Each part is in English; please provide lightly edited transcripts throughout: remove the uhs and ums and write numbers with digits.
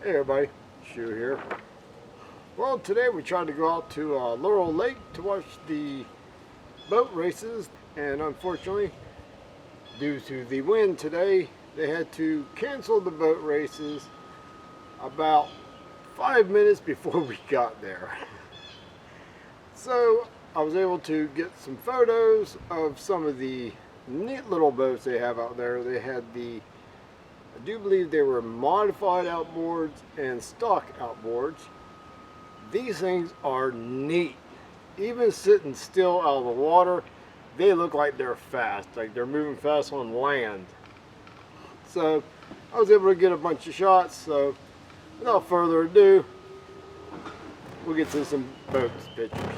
Hey everybody, Shu here. Well, today we tried to go out to Laurel Lake to watch the boat races, and unfortunately, due to the wind today, they had to cancel the boat races about 5 minutes before we got there. So I was able to get some photos of some of the neat little boats they have out there. They had I do believe they were modified outboards and stock outboards. These things are neat. Even sitting still out of the water, they look like they're fast, like they're moving fast on land. So I was able to get a bunch of shots, so without further ado, we'll get to some boats pictures.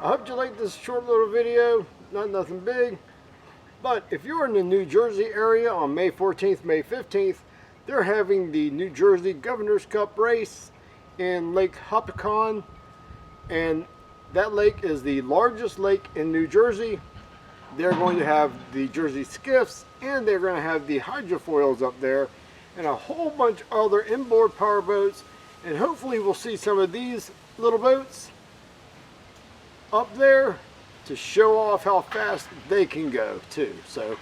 I hope you liked this short little video, not nothing big, but if you're in the New Jersey area on May 14th, May 15th, they're having the New Jersey Governor's Cup race in Lake Hopatcong, and that lake is the largest lake in New Jersey. They're going to have the Jersey skiffs, and they're going to have the hydrofoils up there, and a whole bunch of other inboard power boats, and hopefully we'll see some of these little boats up there to show off how fast they can go too. So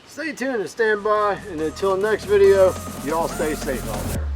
stay tuned and stand by, and until next video, y'all stay safe out there.